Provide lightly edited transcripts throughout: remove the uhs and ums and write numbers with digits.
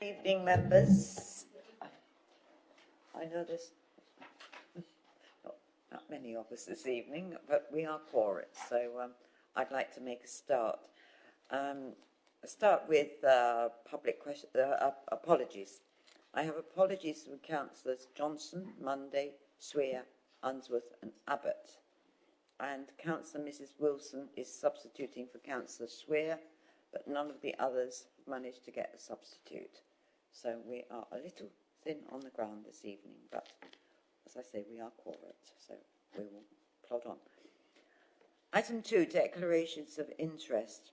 Evening, members. I know there's not many of us this evening, but we are quorate, so I'd like to make a start. Start with public question, apologies. I have apologies from Councillors Johnson, Munday, Swear, Unsworth and Abbott. And Councillor Mrs Wilson is substituting for Councillor Swear, but none of the others have managed to get a substitute. So we are a little thin on the ground this evening, but as I say, we are quorate, so we will plod on. Item 2, declarations of interest.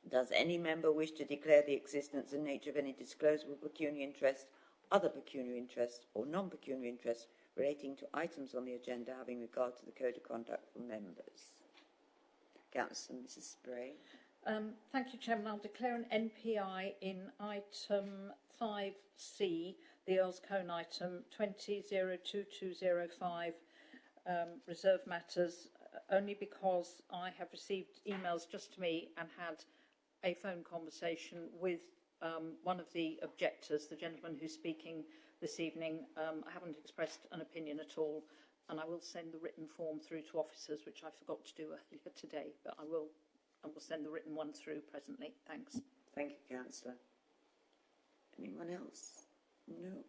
Does any member wish to declare the existence and nature of any disclosable pecuniary interest, other pecuniary interest or non-pecuniary interest relating to items on the agenda having regard to the Code of Conduct for members? Councillor Mrs Spray. Thank you, Chairman. I'll declare an NPI in item 5C, the Earl's Cone item 20-02205, reserve matters, only because I have received emails just to me and had a phone conversation with one of the objectors, the gentleman who's speaking this evening. I haven't expressed an opinion at all, and I will send the written form through to officers, which I forgot to do earlier today, but I will send the written one through presently. Thanks. Thank you, Councillor. Anyone else? No.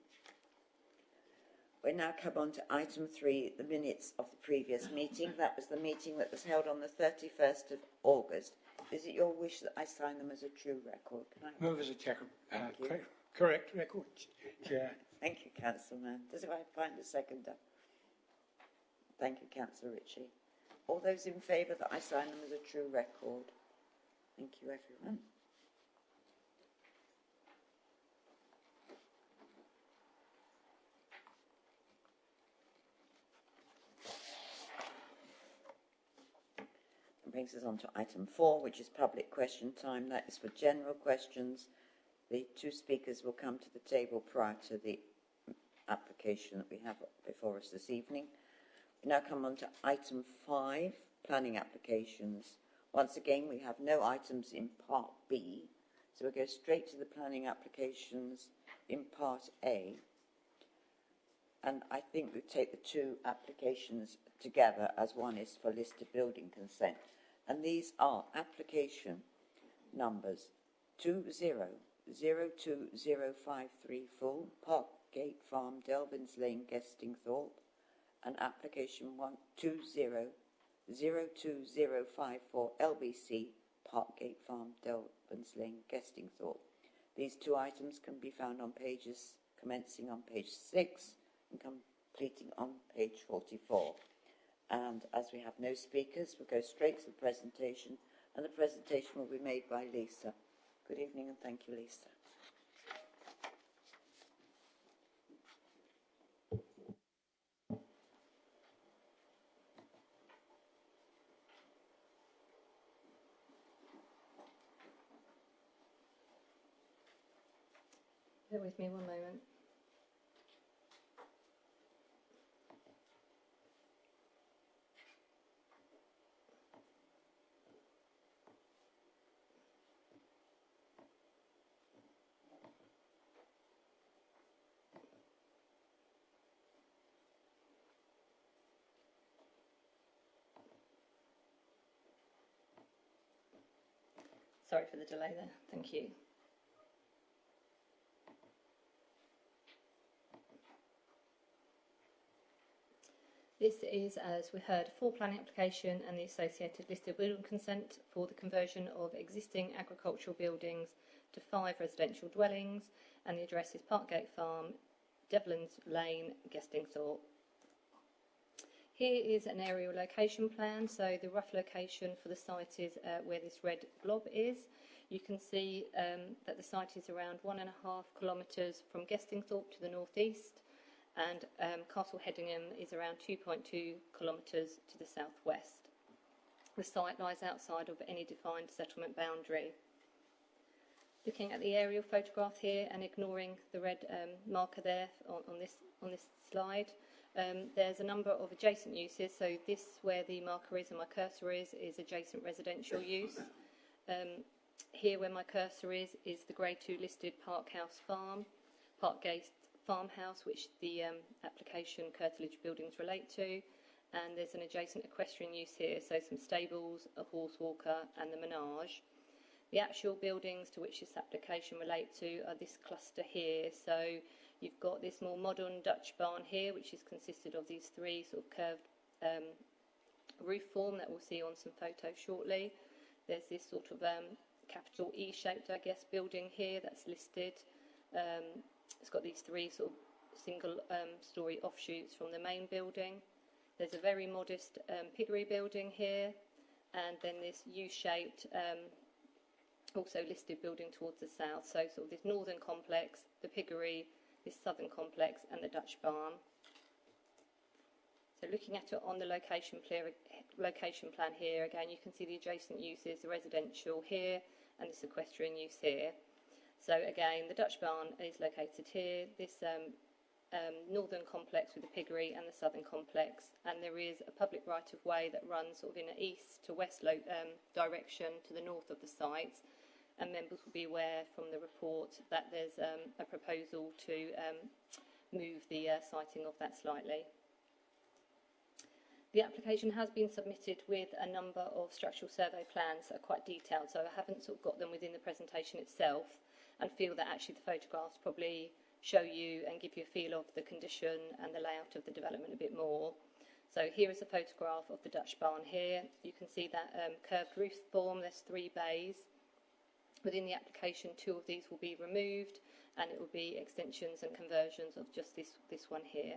We now come on to item 3, the minutes of the previous meeting. That was the meeting that was held on the 31st of August. Is it your wish that I sign them as a true record? Can I move as a correct record, Chair? Thank you, Councillor Mann. Does I find a seconder? Thank you, Councillor Ritchie. All those in favour that I sign them as a true record? Thank you, everyone. That brings us on to item 4, which is public question time. That is for general questions. The 2 speakers will come to the table prior to the application that we have before us this evening. We now come on to item 5, planning applications. Once again, we have no items in part B, so we'll go straight to the planning applications in part A. And I think we take the 2 applications together, as one is for listed building consent. And these are application numbers 20020534 Parkgate Farm, Delvins Lane, Gestingthorpe, and application 202054 LBC, Parkgate Farm, Delvins Lane, Gestingthorpe. These 2 items can be found on pages commencing on page 6 and completing on page 44. And as we have no speakers, we'll go straight to the presentation, and the presentation will be made by Lisa. Good evening, and thank you, Lisa. Bear with me one moment. Sorry for the delay there. Thank you. This is, as we heard, a full planning application and the associated listed building consent for the conversion of existing agricultural buildings to 5 residential dwellings, and the address is Parkgate Farm, Devlins Lane, Gestingthorpe. Here is an aerial location plan, so the rough location for the site is where this red blob is. You can see that the site is around 1.5 kilometres from Gestingthorpe to the northeast, and Castle Headingham is around 2.2 kilometres to the southwest. The site lies outside of any defined settlement boundary. Looking at the aerial photograph here and ignoring the red marker there on this slide, there's a number of adjacent uses. So this, where the marker is and my cursor is adjacent residential use. Here where my cursor is the Grade 2 listed Parkgate farmhouse, which the application curtilage buildings relate to. And there's an adjacent equestrian use here, so some stables, a horse walker and the menage. The actual buildings to which this application relate to are this cluster here. So you've got this more modern Dutch barn here, which is consisted of these three sort of curved roof form that we'll see on some photos shortly. There's this sort of capital E-shaped, I guess, building here that's listed. It's got these three sort of single story offshoots from the main building. There's a very modest piggery building here, and then this U-shaped also listed building towards the south. So sort of this northern complex, the piggery, this southern complex and the Dutch barn. So looking at it on the location plan here, again you can see the adjacent uses, the residential here and this equestrian use here. So again, the Dutch barn is located here, this northern complex with the piggery and the southern complex, and there is a public right-of-way that runs sort of in an east to west direction to the north of the site, and members will be aware from the report that there's a proposal to move the siting of that slightly. The application has been submitted with a number of structural survey plans that are quite detailed, so I haven't sort of got them within the presentation itself, and feel that actually the photographs probably show you and give you a feel of the condition and the layout of the development a bit more. So here is a photograph of the Dutch barn here. You can see that curved roof form, there's 3 bays. Within the application, 2 of these will be removed, and it will be extensions and conversions of just this one here.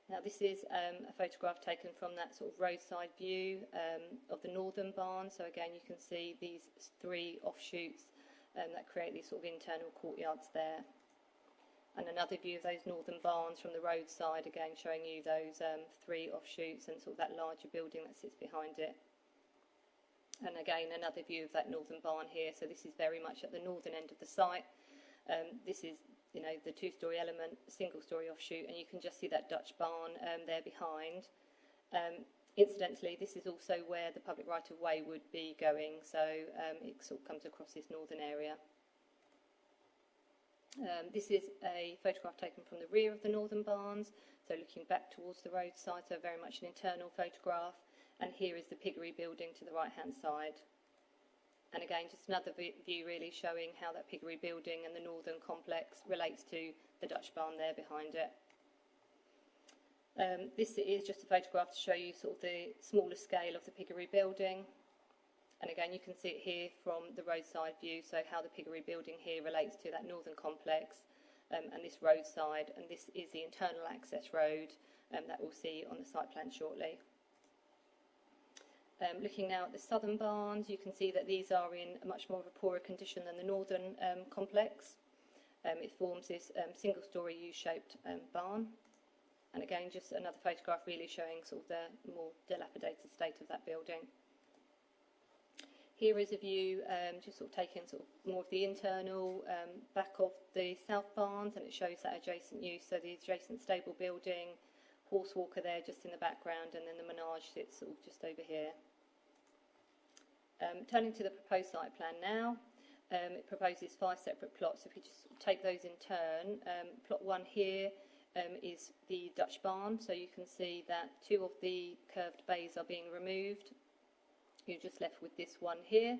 Now this is a photograph taken from that sort of roadside view of the northern barn. So again, you can see these 3 offshoots that create these sort of internal courtyards there. And another view of those northern barns from the roadside, again showing you those 3 offshoots and sort of that larger building that sits behind it. And again, another view of that northern barn here. So this is very much at the northern end of the site. This is, you know, the 2-storey element, single-storey offshoot, and you can just see that Dutch barn there behind. Incidentally, this is also where the public right-of-way would be going, so it sort of comes across this northern area. This is a photograph taken from the rear of the northern barns, so looking back towards the roadside, so very much an internal photograph. And here is the piggery building to the right-hand side. And again, just another view really showing how that piggery building and the northern complex relates to the Dutch barn there behind it. This is just a photograph to show you sort of the smaller scale of the piggery building. And again, you can see it here from the roadside view, so how the piggery building here relates to that northern complex and this roadside. And this is the internal access road that we'll see on the site plan shortly. Looking now at the southern barns, you can see that these are in a much more of a poorer condition than the northern complex. It forms this single-storey U-shaped barn. And again, just another photograph really showing sort of the more dilapidated state of that building. Here is a view just sort of taking sort of more of the internal back of the south barns, and it shows that adjacent use. So the adjacent stable building, horse walker there just in the background, and then the menage sits sort of just over here. Turning to the proposed site plan now, it proposes 5 separate plots. If you just take those in turn, plot 1 here is the Dutch barn, so you can see that 2 of the curved bays are being removed. You're just left with this one here.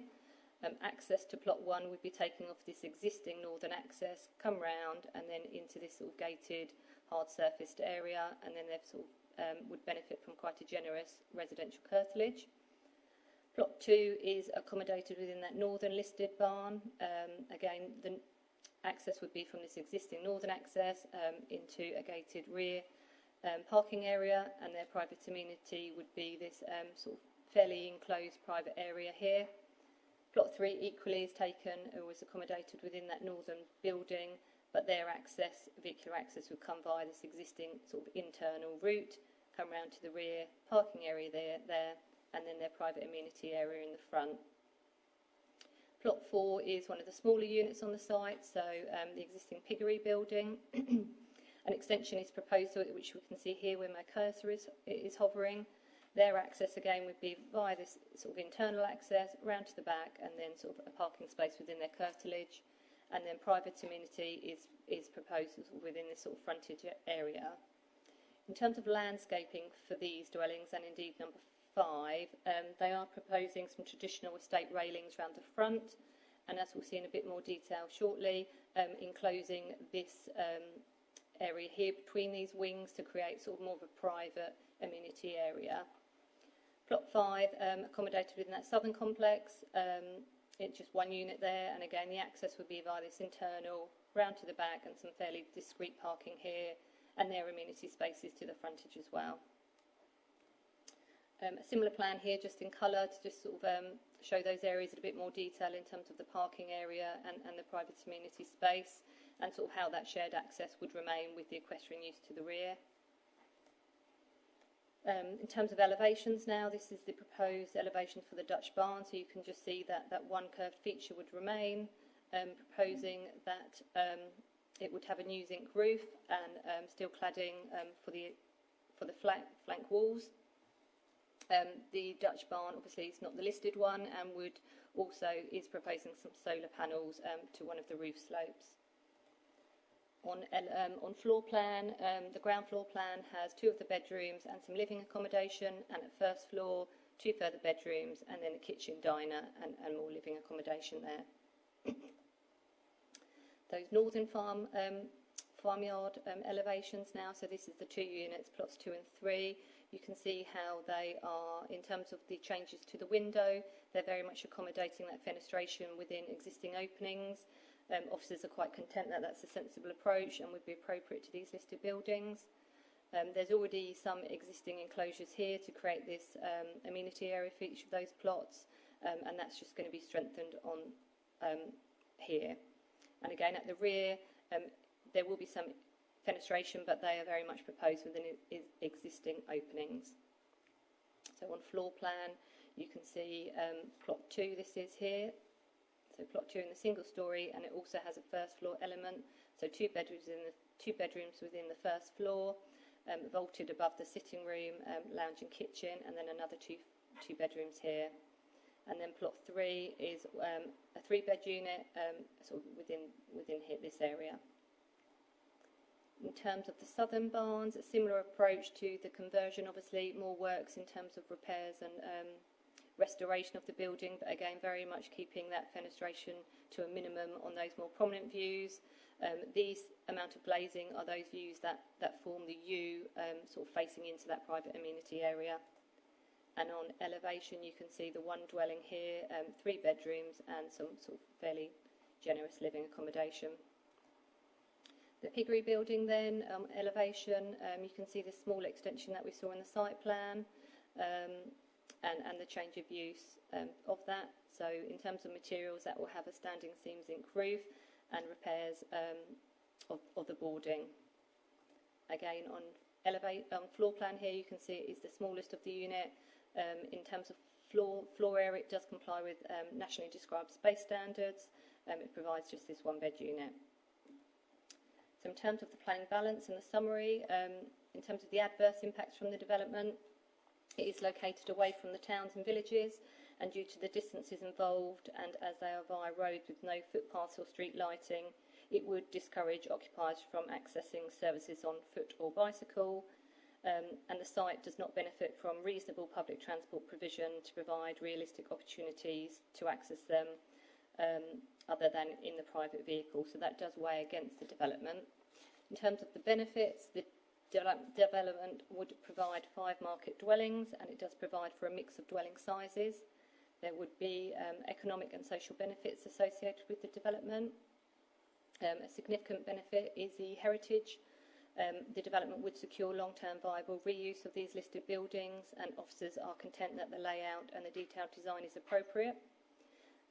Access to plot 1 would be taking off this existing northern access, come round and then into this sort of gated, hard surfaced area, and then they sort of would benefit from quite a generous residential curtilage. Plot 2 is accommodated within that northern listed barn. Again, the access would be from this existing northern access into a gated rear parking area, and their private amenity would be this sort of fairly enclosed private area here. Plot 3 equally is taken or was accommodated within that northern building, but their access, vehicular access, would come via this existing sort of internal route, come round to the rear parking area there, and then their private amenity area in the front. Plot 4 is one of the smaller units on the site, so the existing piggery building. An extension is proposed, which we can see here where my cursor is hovering. Their access again would be via this sort of internal access round to the back, and then sort of a parking space within their curtilage, and then private amenity is proposed within this sort of frontage area. In terms of landscaping for these dwellings, and indeed number 5, they are proposing some traditional estate railings round the front, and as we'll see in a bit more detail shortly, enclosing this area here between these wings to create sort of more of a private amenity area. Plot 5, accommodated within that southern complex, it's just one unit there, and again the access would be via this internal round to the back and some fairly discreet parking here, and their amenity spaces to the frontage as well. A similar plan here, just in colour, to just sort of show those areas in a bit more detail in terms of the parking area and the private amenity space, and sort of how that shared access would remain with the equestrian use to the rear. In terms of elevations now, this is the proposed elevation for the Dutch barn, so you can just see that that one curved feature would remain, proposing that it would have a new zinc roof and steel cladding for the flank walls. The Dutch barn obviously is not the listed one, and is proposing some solar panels to one of the roof slopes. On floor plan, the ground floor plan has 2 of the bedrooms and some living accommodation, and at first floor 2 further bedrooms and then a kitchen, diner and more living accommodation there. Those northern farmyard elevations now, so this is the 2 units, plots 2 and 3. You can see how they are, in terms of the changes to the window, they're very much accommodating that fenestration within existing openings. Officers are quite content that that's a sensible approach and would be appropriate to these listed buildings. There's already some existing enclosures here to create this amenity area for each of those plots, and that's just going to be strengthened on here. And again, at the rear, there will be some fenestration, but they are very much proposed within existing openings. So on floor plan, you can see plot 2, this is here. So plot 2 in the single story, and it also has a first floor element. So 2 bedrooms within the first floor, vaulted above the sitting room, lounge and kitchen, and then another two bedrooms here. And then plot 3 is a 3-bed unit, sort of within here, this area. In terms of the southern barns, a similar approach to the conversion, obviously more works in terms of repairs and restoration of the building, but again very much keeping that fenestration to a minimum on those more prominent views. These amount of glazing are those views that form the U, sort of facing into that private amenity area. And on elevation you can see the one dwelling here, 3 bedrooms and some sort of fairly generous living accommodation. The piggery building then, elevation, you can see the small extension that we saw in the site plan, and the change of use of that. So in terms of materials, that will have a standing seam zinc roof and repairs of the boarding. Again, on floor plan here, you can see it is the smallest of the unit. In terms of floor area, it does comply with nationally described space standards. It provides just this 1-bed unit. So in terms of the planning balance and the summary, in terms of the adverse impacts from the development, it is located away from the towns and villages, and due to the distances involved and as they are via roads with no footpaths or street lighting, it would discourage occupiers from accessing services on foot or bicycle, and the site does not benefit from reasonable public transport provision to provide realistic opportunities to access them other than in the private vehicle, so that does weigh against the development. In terms of the benefits, the development would provide 5 market dwellings, and it does provide for a mix of dwelling sizes. There would be economic and social benefits associated with the development. A significant benefit is the heritage. The development would secure long-term viable reuse of these listed buildings, and officers are content that the layout and the detailed design is appropriate.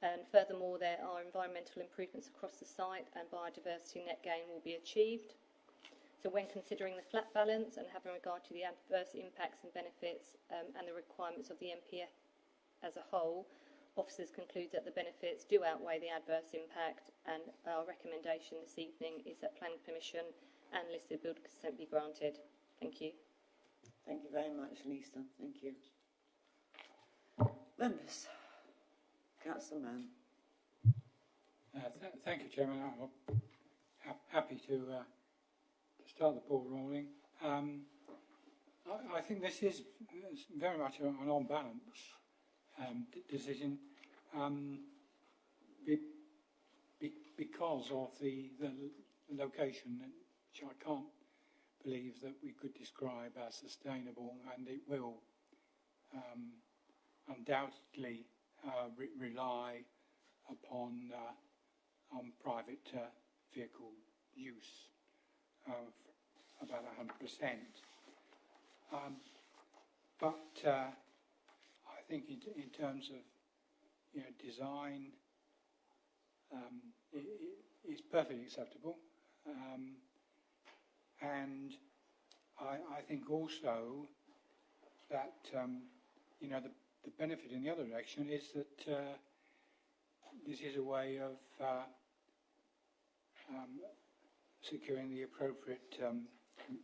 And furthermore, there are environmental improvements across the site, and biodiversity net gain will be achieved. So when considering the flat balance and having regard to the adverse impacts and benefits and the requirements of the MPF as a whole, officers conclude that the benefits do outweigh the adverse impact, and our recommendation this evening is that planning permission and listed building consent be granted. Thank you. Thank you very much, Lisa. Thank you. Members, Councillor Mann. Thank you, Chairman. I'm happy to start the ball rolling. I think this is very much an on-balance decision because of the location, which I can't believe that we could describe as sustainable, and it will undoubtedly rely upon private vehicle use of about 100%. But I think in terms of design, it's perfectly acceptable, and I think also that the benefit in the other direction is that this is a way of securing the appropriate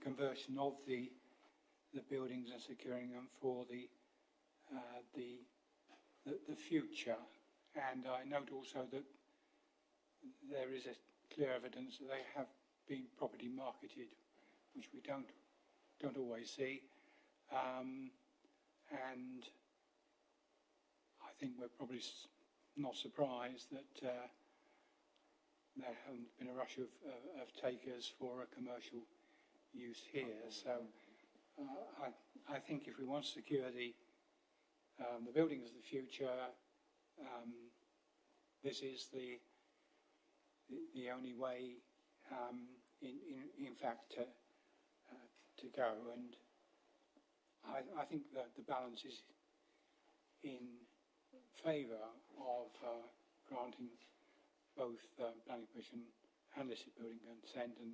conversion of the buildings and securing them for the future. And I note also that there is a clear evidence that they have been properly marketed, which we don't always see. And I think we're probably not surprised that there hasn't been a rush of takers for a commercial use here. So I think if we want to secure the buildings of the future, this is the only way, in fact, to go. And I think that the balance is in favour of granting both planning permission and listed building consent, and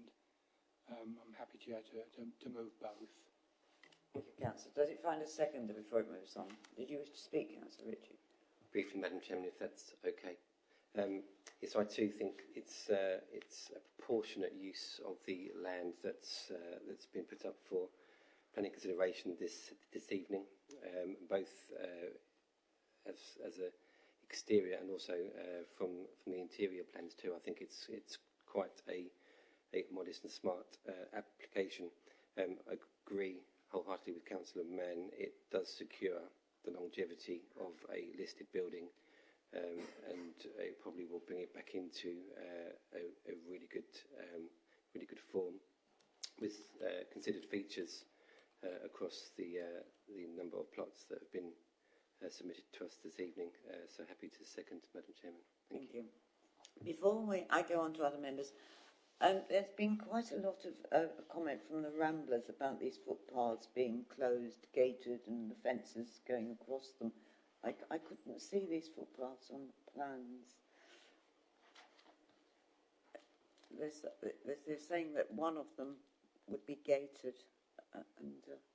I'm happy to move both. Thank you, Councillor. Does it find a seconder before it moves on? Did you wish to speak, Councillor Ritchie? Briefly, Madam Chairman, if that's okay. Yes, I too think it's a proportionate use of the land that's been put up for planning consideration this evening, both as a exterior and also from the interior plans too. I think it's quite a modest and smart application. I agree wholeheartedly with Councillor Mann. It does secure the longevity of a listed building, and it probably will bring it back into a really good form with considered features across the number of plots that have been submitted to us this evening. So happy to second, Madam Chairman. Thank you. Before I go on to other members, there's been quite a lot of comment from the Ramblers about these footpaths being closed, gated, and the fences going across them. I couldn't see these footpaths on the plans. They're saying that one of them would be gated.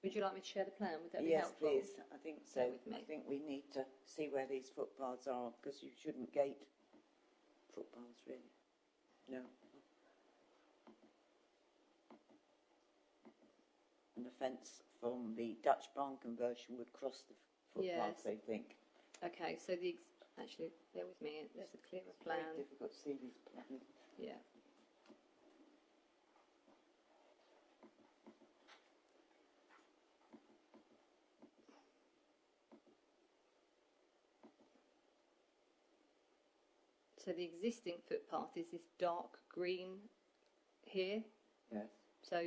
Would you like me to share the plan? Would that be yes, helpful? Yes, please. I think so. Bear with me. I think we need to see where these footpaths are, because you shouldn't gate footpaths, really. No. And the fence from the Dutch barn conversion would cross the footpath, Yes. they think. Okay, so actually, bear with me, there's a clearer It's plan. very difficult to see these plans. Yeah. So the existing footpath is this dark green here. Yes. So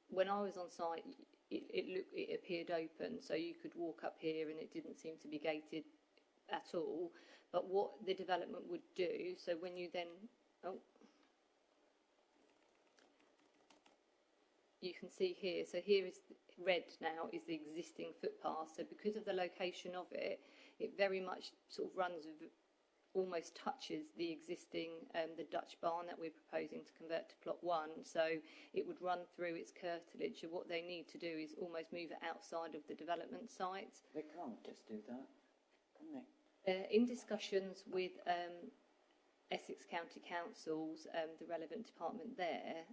when I was on site, it appeared open, so you could walk up here and it didn't seem to be gated at all. But what the development would do, so when you then, you can see here, so here is red now is the existing footpath. So because of the location of it, it very much sort of runs, almost touches the existing, the Dutch barn that we're proposing to convert to plot 1. So it would run through its curtilage. And what they need to do is almost move it outside of the development site. They can't just do that, can they? In discussions with Essex County Councils, the relevant department there,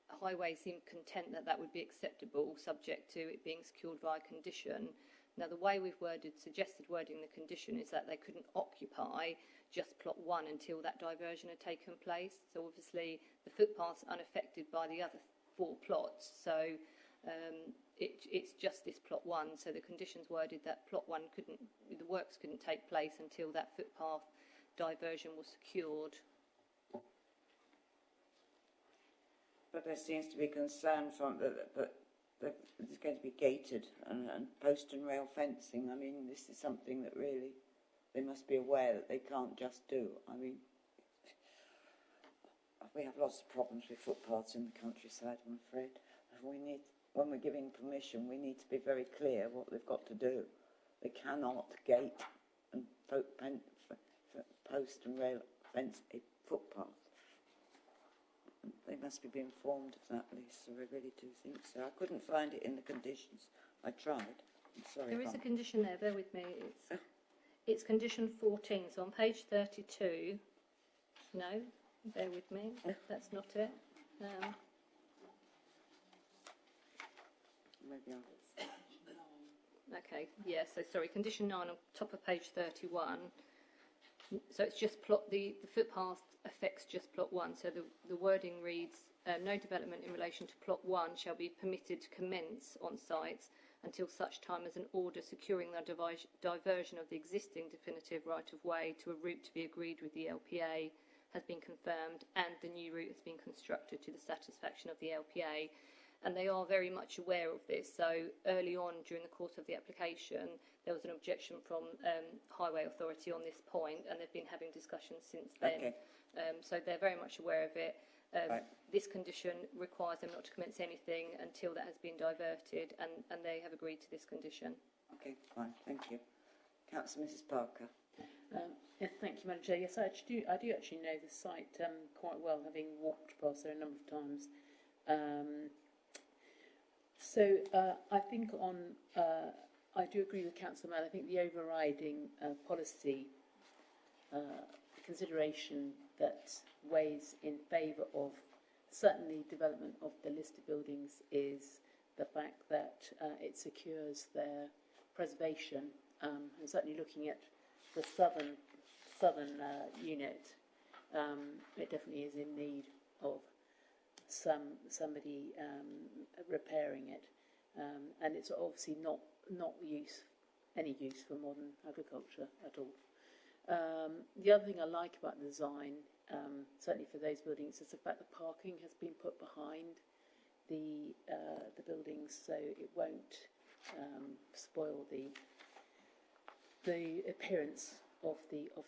Highway seemed content that that would be acceptable, subject to it being secured via condition. Now, the way we've suggested wording the condition is that they couldn't occupy just plot 1 until that diversion had taken place. So obviously the footpath's unaffected by the other 4 plots, so it's just this plot 1. So the conditions worded that plot 1 the works couldn't take place until that footpath diversion was secured. But there seems to be concern from that it's going to be gated and post and rail fencing. I mean, this is something that really they must be aware that they can't just do. I mean, we have lots of problems with footpaths in the countryside, I'm afraid. And when we're giving permission, we need to be very clear what they've got to do. They cannot gate and post and rail fence a footpath. They must be informed of that, Lisa. I really do think so. I couldn't find it in the conditions. I tried. I'm sorry. There is a condition there, bear with me. It's condition 14, so on page 32. No, bear with me. That's not it. Maybe Okay, yeah, so sorry, condition 9 on top of page 31. So it's just the footpath affects just plot 1. So the wording reads, no development in relation to plot 1 shall be permitted to commence on sites until such time as an order securing the diversion of the existing definitive right-of-way to a route to be agreed with the LPA has been confirmed and the new route has been constructed to the satisfaction of the LPA. And they are very much aware of this. So early on during the course of the application, there was an objection from Highway Authority on this point, and they've been having discussions since then. Okay. So they're very much aware of it. Right. This condition requires them not to commence anything until that has been diverted, and they have agreed to this condition. Okay, fine, thank you. Councillor Mrs Parker. Yes, thank you, Madam Chair. Yes, I do actually know the site quite well, having walked past there a number of times. So I think I do agree with Councillor Mann. I think the overriding policy consideration that weighs in favour of certainly development of the listed buildings is the fact that it secures their preservation. And certainly looking at the southern unit, it definitely is in need of somebody repairing it, and it's obviously not any use for modern agriculture at all. The other thing I like about the design, certainly for those buildings, is the fact that parking has been put behind the buildings, so it won't spoil the appearance of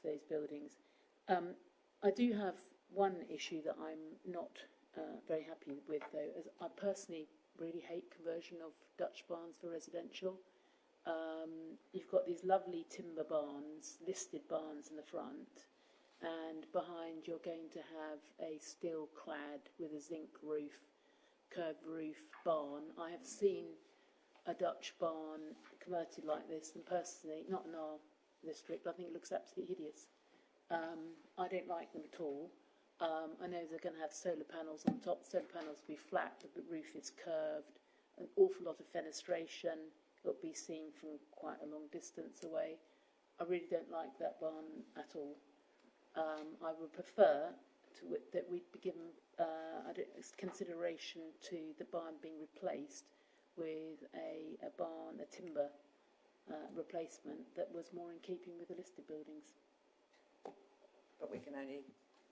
those buildings. I do have one issue that I'm not very happy with, though, as I personally really hate conversion of Dutch barns for residential. You've got these lovely timber barns, listed barns in the front, and behind you're going to have a steel clad with a zinc roof, curved roof barn. I have seen a Dutch barn converted like this, and personally, not in our district, I think it looks absolutely hideous. I don't like them at all. I know they're going to have solar panels on top. Solar panels will be flat, the roof is curved, an awful lot of fenestration. It'll be seen from quite a long distance away. I really don't like that barn at all. I would prefer that we'd be given consideration to the barn being replaced with a timber replacement that was more in keeping with the listed buildings. But we can only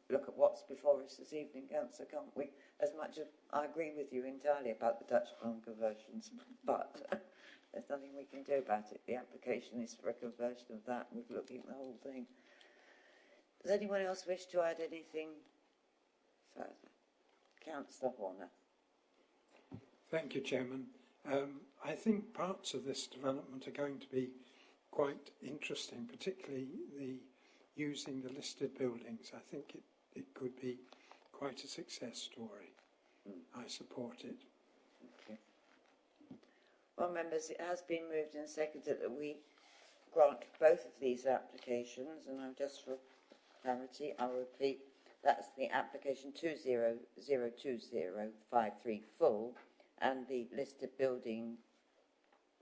look at what's before us this evening, Councillor, can't we? As much as I agree with you entirely about the Dutch barn conversions, but there's nothing we can do about it. The application is for a conversion of that. We're looking at the whole thing. Does anyone else wish to add anything further? Councillor Horner. Thank you, Chairman. I think parts of this development are going to be quite interesting, particularly using the listed buildings. I think it could be quite a success story. I support it. Okay. Well, members, it has been moved and seconded that we grant both of these applications, and I'm just for clarity, I'll repeat That's the application 200253 full, and the listed building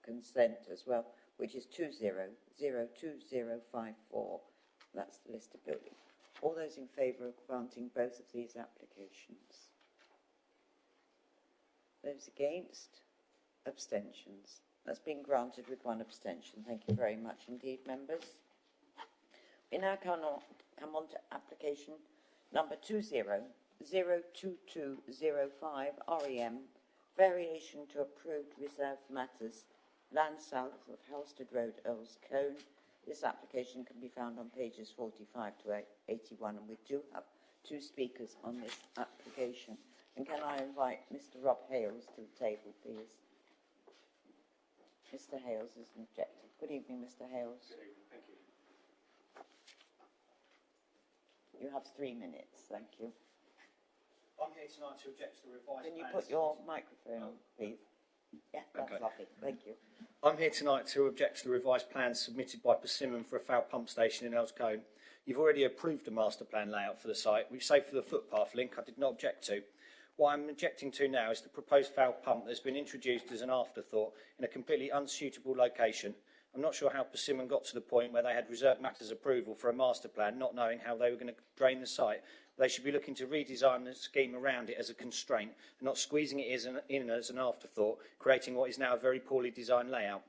consent as well, which is 200254. That's the listed building. All those in favour of granting both of these applications? Those against? Abstentions? That's been granted with one abstention. Thank you very much indeed, members. We now come on to application number 20022205 REM, variation to approved reserved matters, land south of Halstead Road, Earls Cone. This application can be found on pages 45 to 81, and we do have two speakers on this application. And can I invite Mr. Rob Hales to the table, please? Mr. Hales is an objector. Good evening, Mr. Hales. Good evening, thank you. You have 3 minutes, thank you. I'm here tonight to object to the revised Can you plans. put your microphone on, please? Yeah, that's Okay. lovely, thank you. I'm here tonight to object to the revised plans submitted by Persimmon for a foul pump station in Earls Cone. You've already approved a master plan layout for the site, which, save for the footpath link, I did not object to. What I'm objecting to now is the proposed foul pump that has been introduced as an afterthought in a completely unsuitable location. I'm not sure how Persimmon got to the point where they had reserved matters approval for a master plan, not knowing how they were going to drain the site. They should be looking to redesign the scheme around it as a constraint, and not squeezing it in as an afterthought, creating what is now a very poorly designed layout.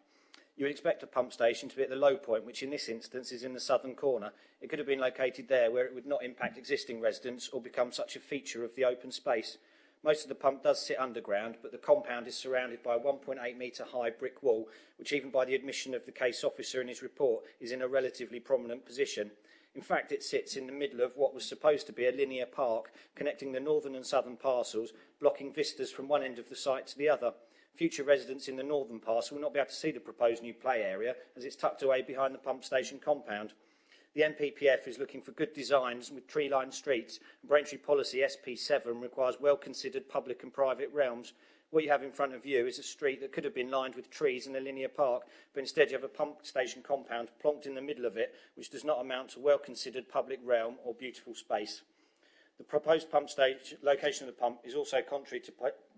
You would expect a pump station to be at the low point, which in this instance is in the southern corner. It could have been located there, where it would not impact existing residents or become such a feature of the open space. Most of the pump does sit underground, but the compound is surrounded by a 1.8 metre high brick wall, which even by the admission of the case officer in his report is in a relatively prominent position. In fact, it sits in the middle of what was supposed to be a linear park connecting the northern and southern parcels, blocking vistas from one end of the site to the other. Future residents in the northern parcel will not be able to see the proposed new play area, as it's tucked away behind the pump station compound. The NPPF is looking for good designs with tree-lined streets, and Braintree Policy SP7 requires well-considered public and private realms. What you have in front of you is a street that could have been lined with trees in a linear park, but instead you have a pump station compound plonked in the middle of it, which does not amount to well-considered public realm or beautiful space. The proposed pump station location of the pump is also contrary to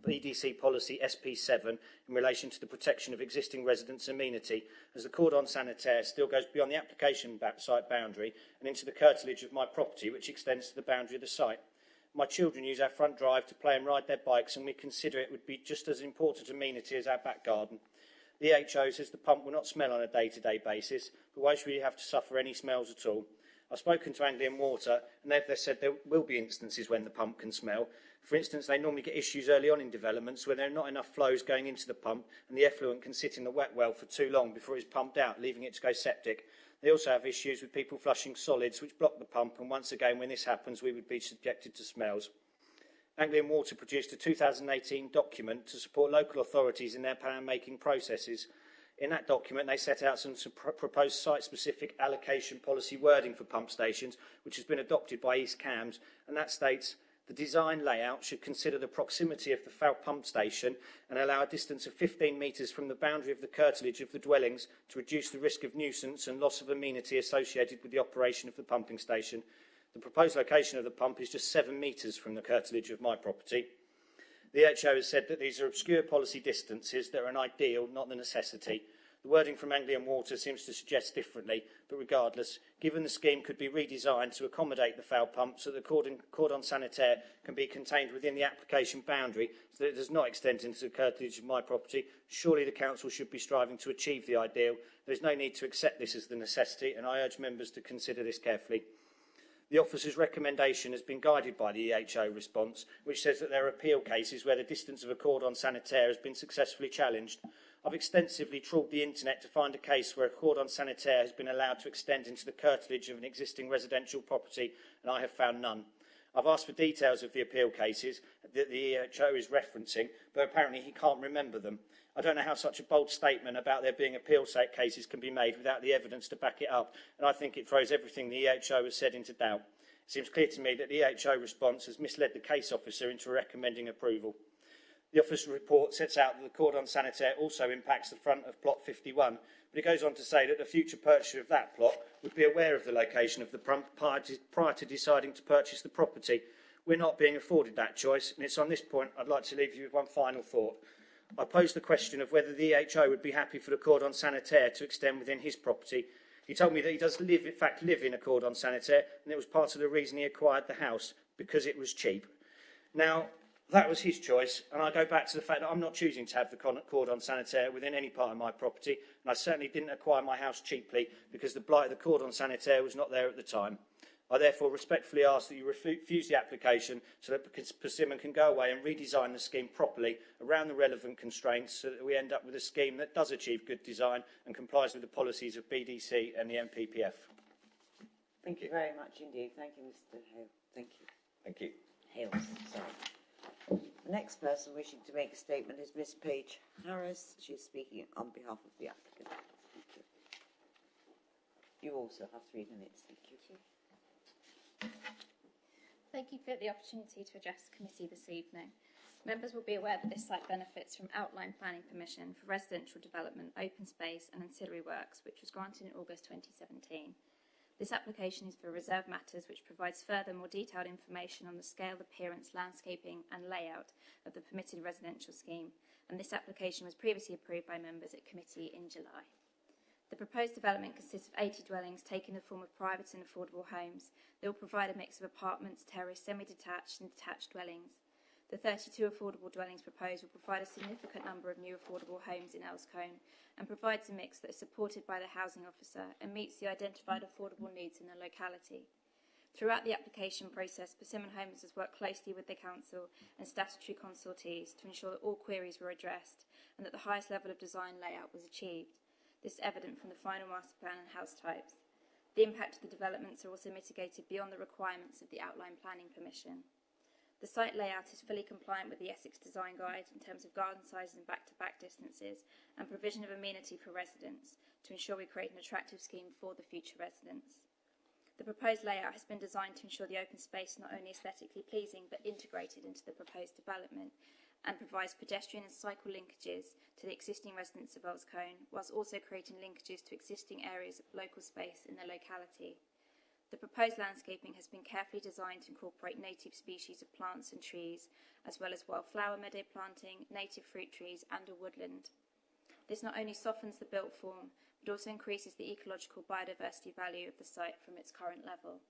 BDC policy SP7 in relation to the protection of existing residents' amenity, as the cordon sanitaire still goes beyond the application site boundary and into the curtilage of my property, which extends to the boundary of the site. My children use our front drive to play and ride their bikes, and we consider it would be just as important amenity as our back garden. The EHO says the pump will not smell on a day-to-day basis, but why should we have to suffer any smells at all? I've spoken to Anglian Water, and they've said there will be instances when the pump can smell. For instance, they normally get issues early on in developments where there are not enough flows going into the pump, and the effluent can sit in the wet well for too long before it's pumped out, leaving it to go septic. They also have issues with people flushing solids which block the pump, and once again, when this happens, we would be subjected to smells. Anglian Water produced a 2018 document to support local authorities in their plan-making processes. In that document, they set out some proposed site-specific allocation policy wording for pump stations, which has been adopted by East Cambs, and that states, the design layout should consider the proximity of the foul pump station and allow a distance of 15 metres from the boundary of the curtilage of the dwellings to reduce the risk of nuisance and loss of amenity associated with the operation of the pumping station. The proposed location of the pump is just 7 metres from the curtilage of my property. The HO has said that these are obscure policy distances that are an ideal, not the necessity. The wording from Anglian Water seems to suggest differently, but regardless, given the scheme could be redesigned to accommodate the foul pump so that the cordon sanitaire can be contained within the application boundary so that it does not extend into the curtilage of my property, surely the council should be striving to achieve the ideal. There is no need to accept this as the necessity, and I urge members to consider this carefully. The officer's recommendation has been guided by the EHO response, which says that there are appeal cases where the distance of a cordon sanitaire has been successfully challenged. I've extensively trawled the internet to find a case where a cordon sanitaire has been allowed to extend into the curtilage of an existing residential property, and I have found none. I've asked for details of the appeal cases that the EHO is referencing, but apparently he can't remember them. I don't know how such a bold statement about there being appeal cases can be made without the evidence to back it up, and I think it throws everything the EHO has said into doubt. It seems clear to me that the EHO response has misled the case officer into recommending approval. The officer's report sets out that the cordon sanitaire also impacts the front of plot 51, but it goes on to say that the future purchaser of that plot would be aware of the location of the prior to deciding to purchase the property. We're not being afforded that choice, and it's on this point I'd like to leave you with one final thought. I posed the question of whether the EHO would be happy for the cordon sanitaire to extend within his property. He told me that he does live in a cordon sanitaire, and it was part of the reason he acquired the house, because it was cheap. Now, that was his choice, and I go back to the fact that I'm not choosing to have the cordon sanitaire within any part of my property, and I certainly didn't acquire my house cheaply because the blight of the cordon sanitaire was not there at the time. I therefore respectfully ask that you refuse the application so that Persimmon can go away and redesign the scheme properly around the relevant constraints so that we end up with a scheme that does achieve good design and complies with the policies of BDC and the MPPF. Thank you very much indeed. Thank you, Mr. Hale. Thank you. Thank you. Hales, sorry. The next person wishing to make a statement is Miss Paige Harris. She is speaking on behalf of the applicant. Thank you. You also have 3 minutes. Thank you. Thank you for the opportunity to address the committee this evening. Members will be aware that this site benefits from outline planning permission for residential development, open space and ancillary works, which was granted in August 2017. This application is for reserve matters, which provides further more detailed information on the scale, appearance, landscaping and layout of the permitted residential scheme, and this application was previously approved by members at committee in July. The proposed development consists of 80 dwellings taking the form of private and affordable homes. They will provide a mix of apartments, terrace, semi-detached and detached dwellings. The 32 affordable dwellings proposed will provide a significant number of new affordable homes in Elscombe and provides a mix that is supported by the housing officer and meets the identified affordable needs in the locality. Throughout the application process, Persimmon Homes has worked closely with the council and statutory consultees to ensure that all queries were addressed and that the highest level of design layout was achieved. This is evident from the final master plan and house types. The impact of the developments are also mitigated beyond the requirements of the outline planning permission. The site layout is fully compliant with the Essex Design Guide in terms of garden sizes and back-to-back distances and provision of amenity for residents to ensure we create an attractive scheme for the future residents. The proposed layout has been designed to ensure the open space is not only aesthetically pleasing but integrated into the proposed development and provides pedestrian and cycle linkages to the existing residents of Elscombe, whilst also creating linkages to existing areas of local space in the locality. The proposed landscaping has been carefully designed to incorporate native species of plants and trees, as well as wildflower meadow planting, native fruit trees and a woodland. This not only softens the built form, but also increases the ecological biodiversity value of the site from its current level.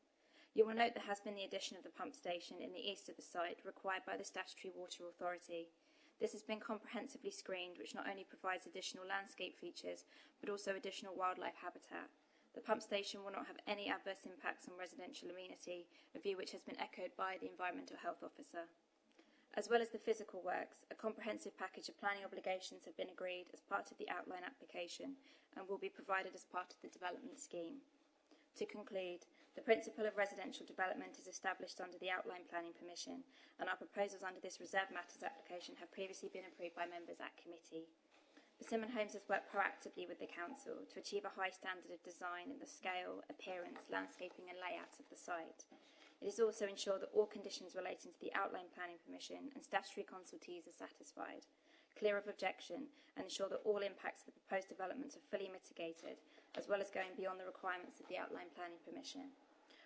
You will note there has been the addition of the pump station in the east of the site, required by the Statutory Water Authority. This has been comprehensively screened, which not only provides additional landscape features, but also additional wildlife habitat. The pump station will not have any adverse impacts on residential amenity, a view which has been echoed by the Environmental Health Officer. As well as the physical works, a comprehensive package of planning obligations have been agreed as part of the outline application and will be provided as part of the development scheme. To conclude, the principle of residential development is established under the outline planning permission, and our proposals under this reserve matters application have previously been approved by members at committee. Persimmon Homes has worked proactively with the council to achieve a high standard of design in the scale, appearance, landscaping and layout of the site. It has also ensured that all conditions relating to the outline planning permission and statutory consultees are satisfied, clear of objection, and ensure that all impacts of the proposed developments are fully mitigated, as well as going beyond the requirements of the outline planning permission.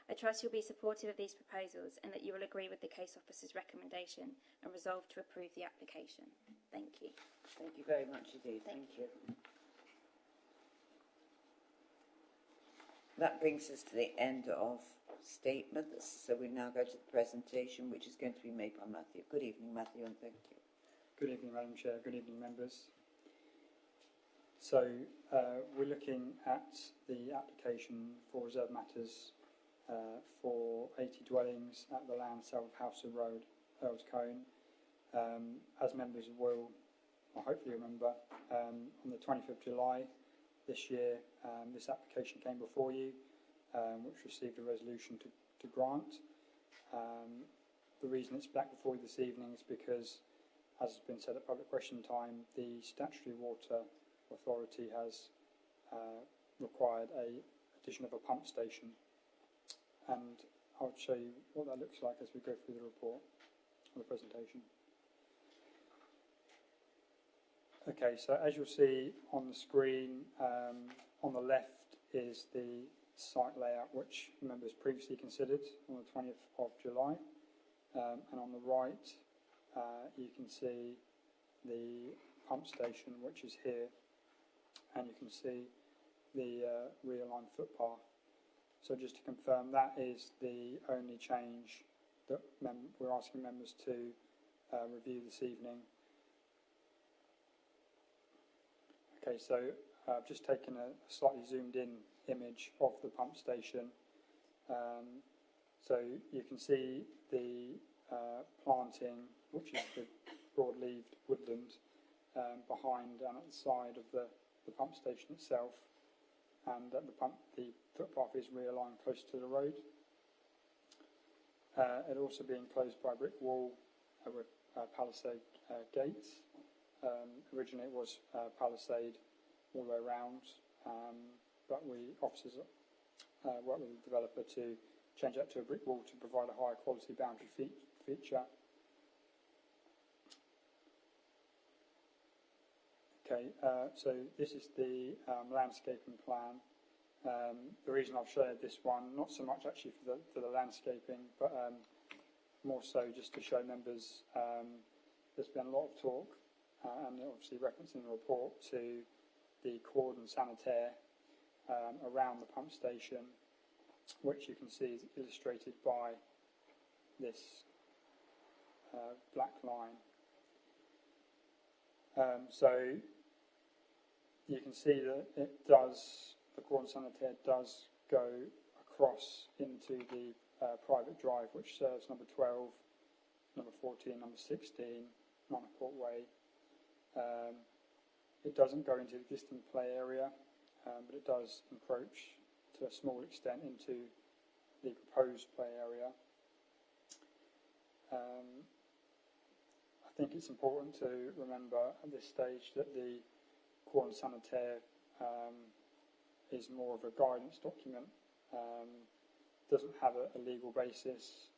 I trust you'll be supportive of these proposals and that you will agree with the case officer's recommendation and resolve to approve the application. Thank you. Thank you very much indeed. Thank you. That brings us to the end of statements. So we now go to the presentation, which is going to be made by Matthew. Good evening, Matthew, and thank you. Good evening, Madam Chair. Good evening, members. So we're looking at the application for reserve matters for 80 dwellings at the land south of Howson Road, Elscombe. As members will hopefully remember, on the 20th of July this year, this application came before you, which received a resolution to grant. The reason it's back before you this evening is because, as has been said at public question time, the Statutory Water Authority has required a addition of a pump station, and I'll show you what that looks like as we go through the report or the presentation. Okay, so as you'll see on the screen, on the left is the site layout which members previously considered on the 20th of July, and on the right you can see the pump station which is here, and you can see the realigned footpath. So just to confirm, that is the only change that we're asking members to review this evening. Okay, so I've just taken a slightly zoomed in image of the pump station. So you can see the planting, which is the broad-leaved woodland, behind and at the side of the pump station itself, and that the footpath is realigned close to the road. It also being closed by a brick wall with palisade gates. Originally it was palisade all the way around, but officers worked with the developer to change that to a brick wall to provide a higher quality boundary feature. Okay, so this is the landscaping plan. The reason I've shared this one, not so much actually for the landscaping, but more so just to show members there's been a lot of talk, and obviously referencing the report, to the cordon sanitaire around the pump station, which you can see is illustrated by this black line. So you can see that the cordon sanitaire does go across into the private drive, which serves number 12, number 14, number 16, Monacourt Way. It doesn't go into the existing play area, but it does encroach to a small extent into the proposed play area. I think it's important to remember at this stage that the cordon sanitaire is more of a guidance document, doesn't have a legal basis.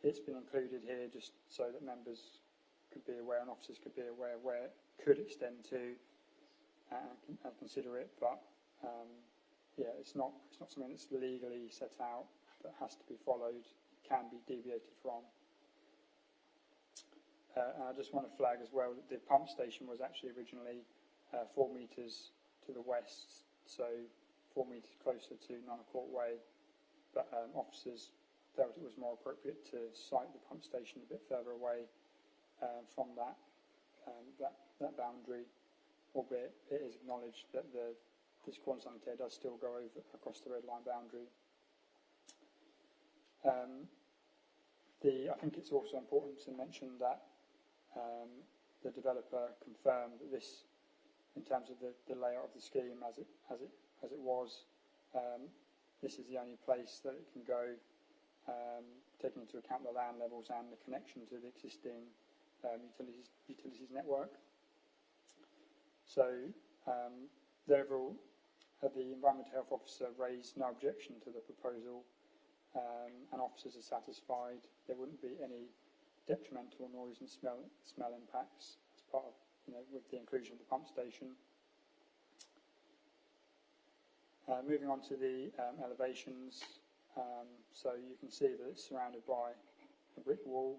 It's been included here just so that members could be aware and officers could be aware where it could extend to and consider it, but yeah, it's not something that's legally set out that has to be followed, can be deviated from. And I just want to flag as well that the pump station was actually originally 4 metres to the west, so 4 metres closer to Monacourt Way, but officers felt it was more appropriate to site the pump station a bit further away from that boundary, albeit it is acknowledged that this cordon sanitaire does still go over across the red line boundary. I think it's also important to mention that the developer confirmed that this, in terms of the layout of the scheme as it was, this is the only place that it can go, taking into account the land levels and the connection to the existing utilities network. So the Environmental Health Officer raised no objection to the proposal, and officers are satisfied there wouldn't be any detrimental noise and smell impacts as part of, with the inclusion of the pump station. Moving on to the elevations, so you can see that it's surrounded by a brick wall.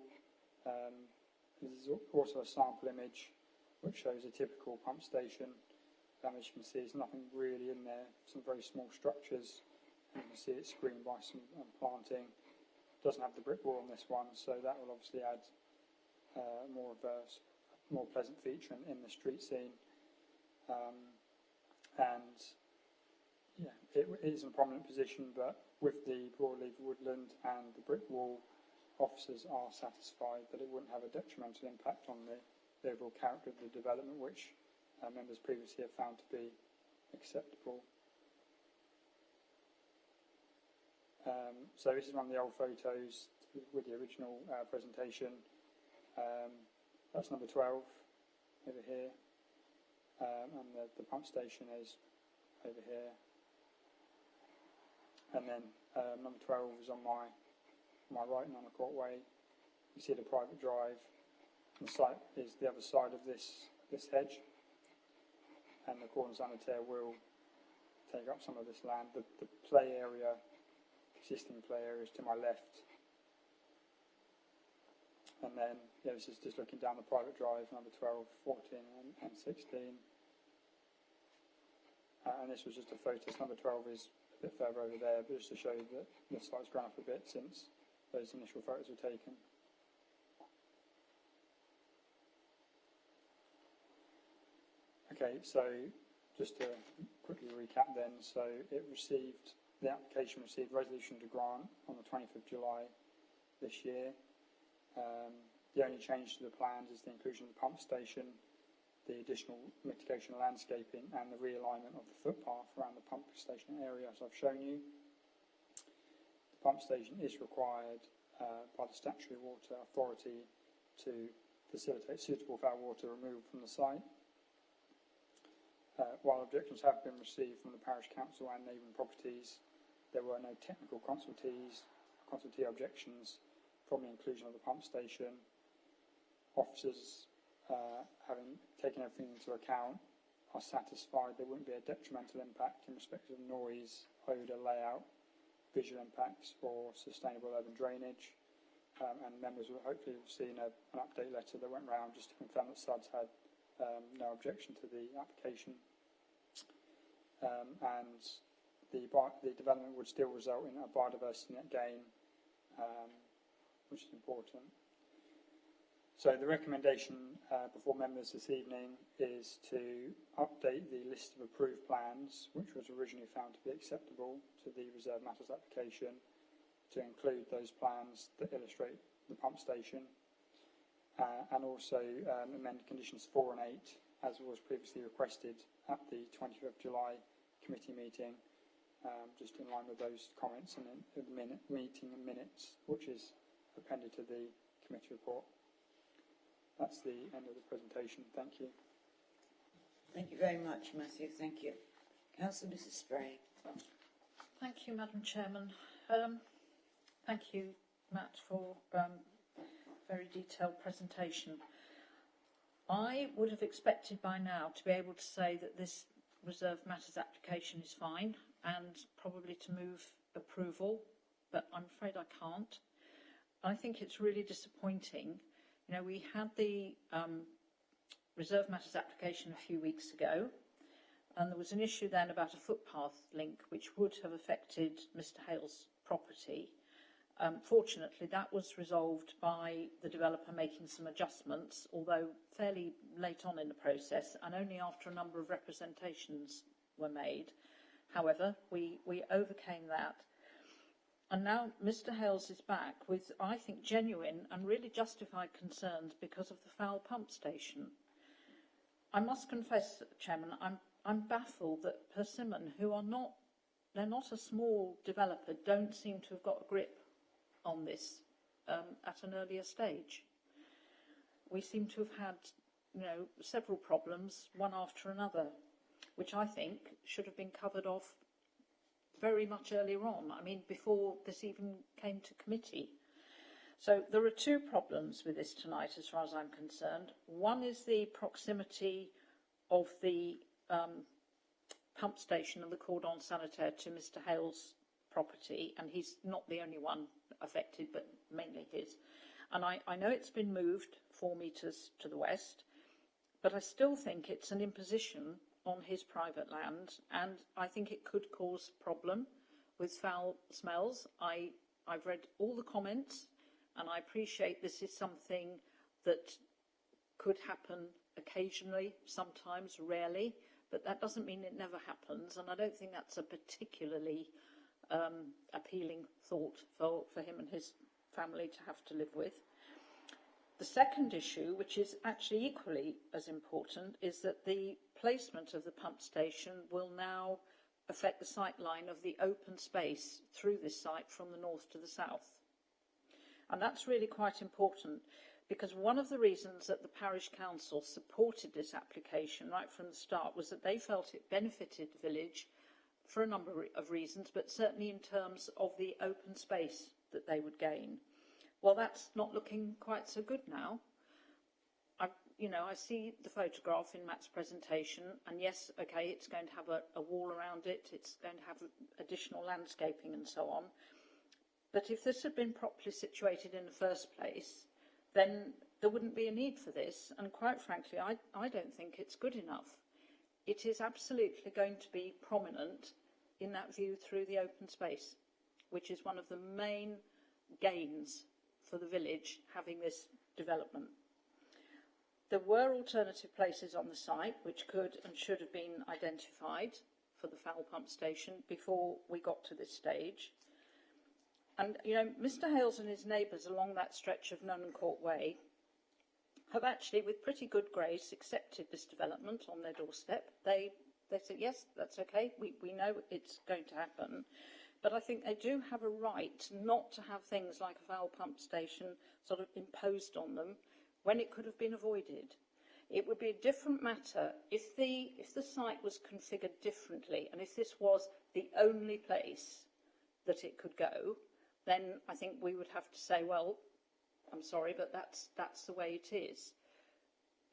This is also a sample image which shows a typical pump station. As you can see, there's nothing really in there, some very small structures. You can see it's screened by some planting. Doesn't have the brick wall on this one, so that will obviously add more of a more pleasant feature in the street scene. And yeah, it is in a prominent position, but with the broadleaf woodland and the brick wall, officers are satisfied that it wouldn't have a detrimental impact on the overall character of the development, which members previously have found to be acceptable. So this is one of the old photos with the original presentation. That's number 12 over here, and the pump station is over here. And then number 12 is on my right, Monacourt Way. You see the private drive, The site is the other side of this hedge, and the cordon sanitaire will take up some of this land. The play area, existing play area, is to my left. And then, yeah, this is just looking down the private drive, number 12, 14 and 16. And this was just a photo. Number 12 is a bit further over there, but just to show you that the site's grown up a bit since those initial photos were taken. Okay, so just to quickly recap then, so the application received resolution to grant on the 20th of July this year. The only change to the plans is the inclusion of the pump station, the additional mitigation landscaping, and the realignment of the footpath around the pump station area, as I've shown you. The pump station is required by the Statutory Water Authority to facilitate suitable foul water removal from the site. While objections have been received from the Parish Council and neighbouring properties, there were no technical consultee objections from the inclusion of the pump station. Officers, having taken everything into account, are satisfied there wouldn't be a detrimental impact in respect of noise, odour, layout, visual impacts or sustainable urban drainage. And members will hopefully have seen an update letter that went round just to confirm that SUDS had no objection to the application. And the development would still result in a biodiversity net gain, which is important. So the recommendation before members this evening is to update the list of approved plans, which was originally found to be acceptable to the Reserve Matters application, to include those plans that illustrate the pump station, and also amend conditions 4 and 8, as was previously requested at the 20th of July committee meeting, just in line with those comments and the meeting minutes, which is appended to the committee report. That's the end of the presentation. Thank you. Thank you very much, Matthew. Thank you. Councillor Mrs. Spray. Thank you, Madam Chairman. Thank you, Matt, for very detailed presentation. I would have expected by now to be able to say that this Reserve Matters application is fine and probably to move approval, but I'm afraid I can't. I think it's really disappointing. You know, we had the Reserve Matters application a few weeks ago, and there was an issue then about a footpath link which would have affected Mr. Hale's property. Fortunately, that was resolved by the developer making some adjustments, although fairly late on in the process and only after a number of representations were made. However, we overcame that. And now Mr. Hales is back with, I think, genuine and really justified concerns because of the foul pump station. I must confess, Chairman, I'm baffled that Persimmon, they're not a small developer, don't seem to have got a grip on this at an earlier stage. We seem to have had, several problems, one after another, which I think should have been covered off very much earlier on. I mean, before this even came to committee. So there are two problems with this tonight, as far as I'm concerned. One is the proximity of the pump station and the cordon sanitaire to Mr. Hale's property, and he's not the only one affected, but mainly his. And I know it's been moved 4 metres to the west, but I still think it's an imposition on his private land, and I think it could cause a problem with foul smells. I've read all the comments, and I appreciate this is something that could happen occasionally, sometimes, rarely, but that doesn't mean it never happens, and I don't think that's a particularly appealing thought for him and his family to have to live with. The second issue, which is actually equally as important, is that the placement of the pump station will now affect the sight line of the open space through this site from the north to the south. And that's really quite important, because one of the reasons that the parish council supported this application right from the start was that they felt it benefited the village for a number of reasons, but certainly in terms of the open space that they would gain. Well, that's not looking quite so good now. I see the photograph in Matt's presentation, and yes, okay, it's going to have a wall around it, it's going to have additional landscaping and so on. But if this had been properly situated in the first place, then there wouldn't be a need for this. And quite frankly, I don't think it's good enough. It is absolutely going to be prominent in that view through the open space, which is one of the main gains for the village having this development. There were alternative places on the site which could and should have been identified for the foul pump station before we got to this stage. And, Mr. Hales and his neighbours along that stretch of Nunn Court Way have actually, with pretty good grace, accepted this development on their doorstep. They said, yes, that's okay, we know it's going to happen. But I think they do have a right not to have things like a foul pump station sort of imposed on them when it could have been avoided. It would be a different matter if the site was configured differently, and if this was the only place that it could go, then I think we would have to say, well, I'm sorry, but that's the way it is.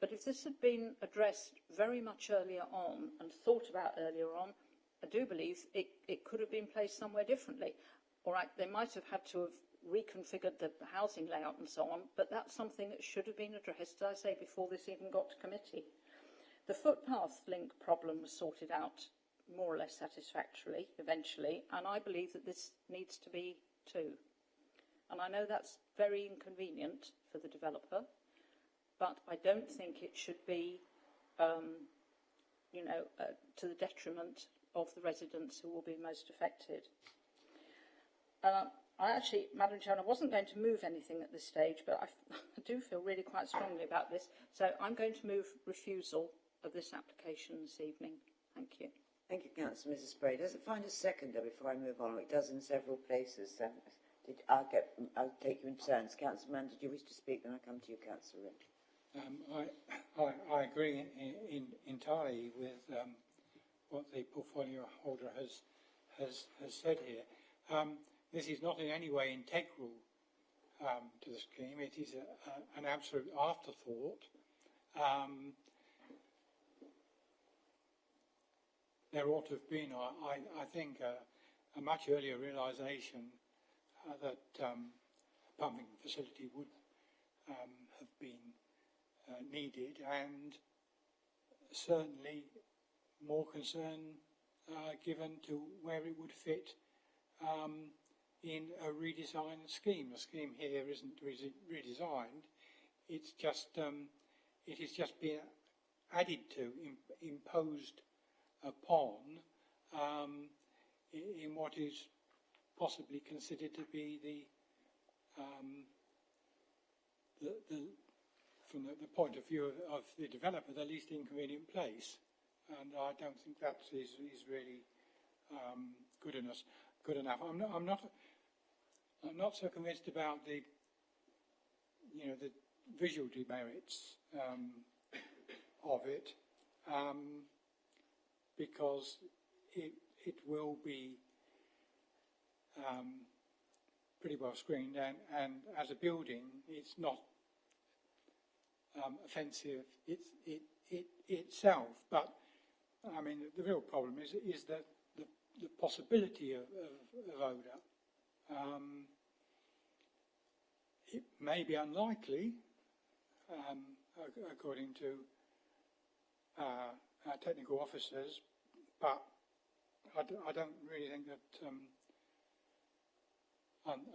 But if this had been addressed very much earlier on and thought about earlier on, I do believe it could have been placed somewhere differently. All right, they might have had to have reconfigured the housing layout and so on, but that's something that should have been addressed, as I say, before this even got to committee. The footpath link problem was sorted out more or less satisfactorily eventually, and I believe that this needs to be too. And I know that's very inconvenient for the developer, but I don't think it should be, to the detriment of the residents who will be most affected. Madam Chair, I wasn't going to move anything at this stage, but I do feel really quite strongly about this. So I'm going to move refusal of this application this evening. Thank you. Thank you, Councillor. Mrs. Spray. Does it find a seconder before I move on? It does in several places. I'll take you in turns. Councillor Mann, did you wish to speak? Then I'll come to you, Councillor Rich. I agree entirely with what the portfolio holder has said here. This is not in any way integral to the scheme. It is an absolute afterthought. There ought to have been, I think, a much earlier realisation that a pumping facility would have been needed, and certainly more concern given to where it would fit in a redesigned scheme. The scheme here isn't redesigned; it's just it is just being added to, imposed upon in what is possibly considered to be the from the point of view of the developer, the least inconvenient place, and I don't think that is really good enough. I'm not so convinced about the visual demerits of it, because it will be pretty well screened, and as a building, it's not offensive itself. But I mean, the real problem is that the possibility of odour. It may be unlikely, according to our technical officers, but I don't really think that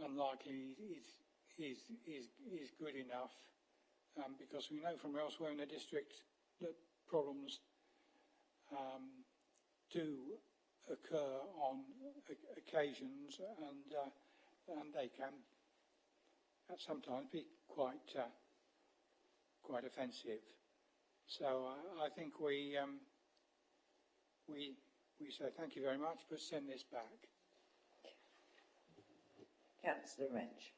unlikely is good enough, because we know from elsewhere in the district that problems do occur on occasions, and they can sometimes be quite offensive. So I think we say thank you very much, but send this back. Councillor Wrench.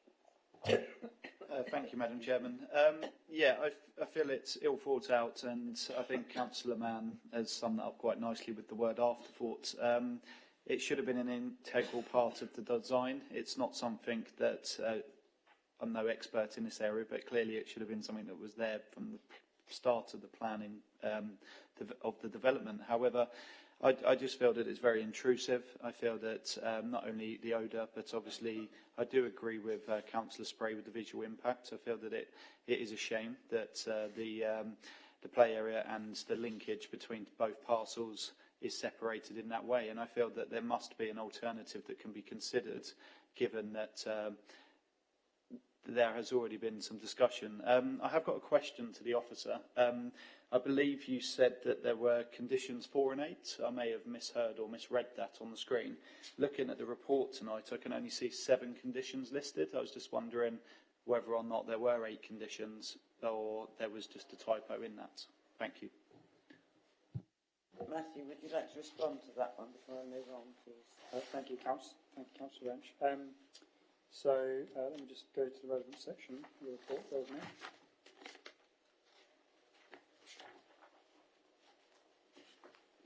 Thank you, Madam Chairman. I feel it's ill thought out, and I think Councillor Mann has summed that up quite nicely with the word afterthought. It should have been an integral part of the design. It's not something that I'm no expert in this area, but clearly it should have been something that was there from start of the planning of the development. However, I just feel that it's very intrusive. I feel that not only the odour, but obviously I do agree with Councillor Spray with the visual impact. I feel that it is a shame that the play area and the linkage between both parcels is separated in that way. And I feel that there must be an alternative that can be considered, given that there has already been some discussion. I have got a question to the officer. I believe you said that there were conditions 4 and 8. I may have misheard or misread that on the screen. Looking at the report tonight, I can only see 7 conditions listed. I was just wondering whether or not there were 8 conditions or there was just a typo in that. Thank you. Matthew, would you like to respond to that one before I move on, please? Thank you, Councillor Wrench. Let me just go to the relevant section of the report, doesn't it?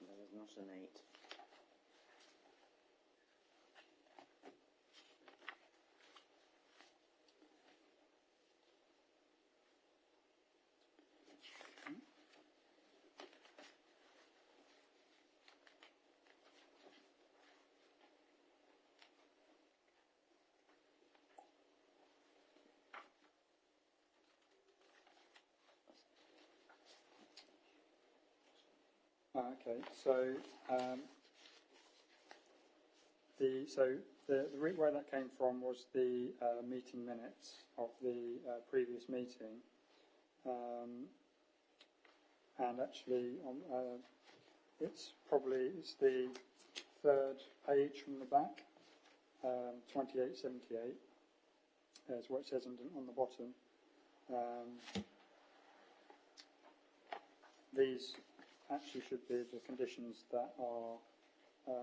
There is not an 8. Okay, so the route where that came from was the meeting minutes of the previous meeting, and actually it's the 3rd page from the back, 2878 is what it says on the bottom. These actually should be the conditions that are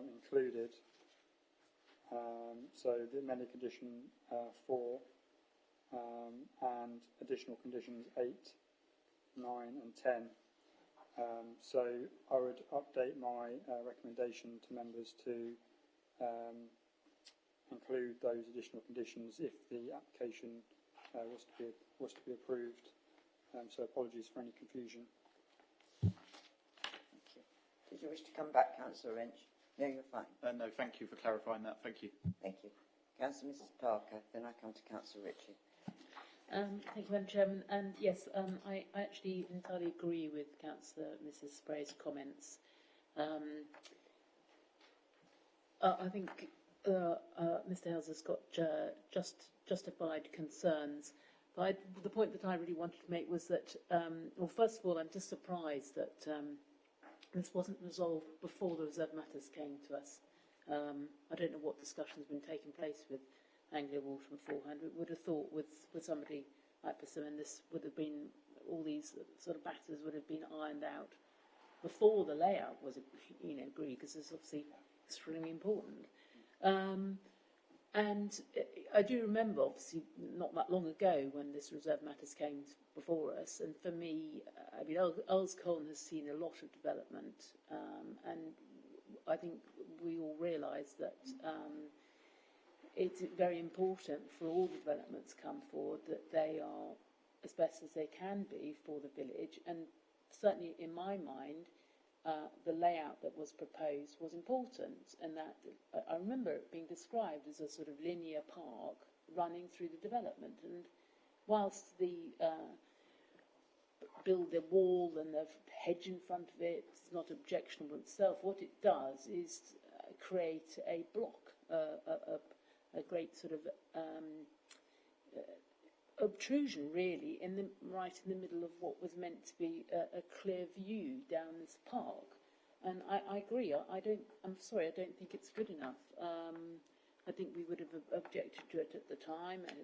included. So the amended condition 4 and additional conditions 8, 9 and 10. So I would update my recommendation to members to include those additional conditions if the application was to be approved. So apologies for any confusion. Did you wish to come back, Councillor Wrench? No, you're fine. No, thank you for clarifying that. Thank you. Thank you. Councillor Mrs Parker, then I come to Councillor Ritchie. Thank you, Madam Chairman. And yes, I actually entirely agree with Councillor Mrs Spray's comments. I think Mr Hales has got justified concerns. But the point that I really wanted to make was that, well, first of all, I'm just surprised that this wasn't resolved before the reserve matters came to us. I don't know what discussion's been taking place with Anglia Water beforehand. We would have thought with somebody like Persimmon, this would have been, all these sort of matters would have been ironed out before the layout was, agreed, because it's obviously extremely important. And I do remember, obviously, not that long ago when this reserve matters came before us, and for me, I mean, Earls Colne has seen a lot of development, and I think we all realise that it's very important for all the developments to come forward that they are as best as they can be for the village, and certainly in my mind, the layout that was proposed was important, and that I remember it being described as a sort of linear park running through the development. And whilst the build a wall and the hedge in front of it is not objectionable itself, what it does is create a block, a great sort of obtrusion, really, right in the middle of what was meant to be a clear view down this park. And I agree. I'm sorry. I don't think it's good enough. I think we would have objected to it at the time, and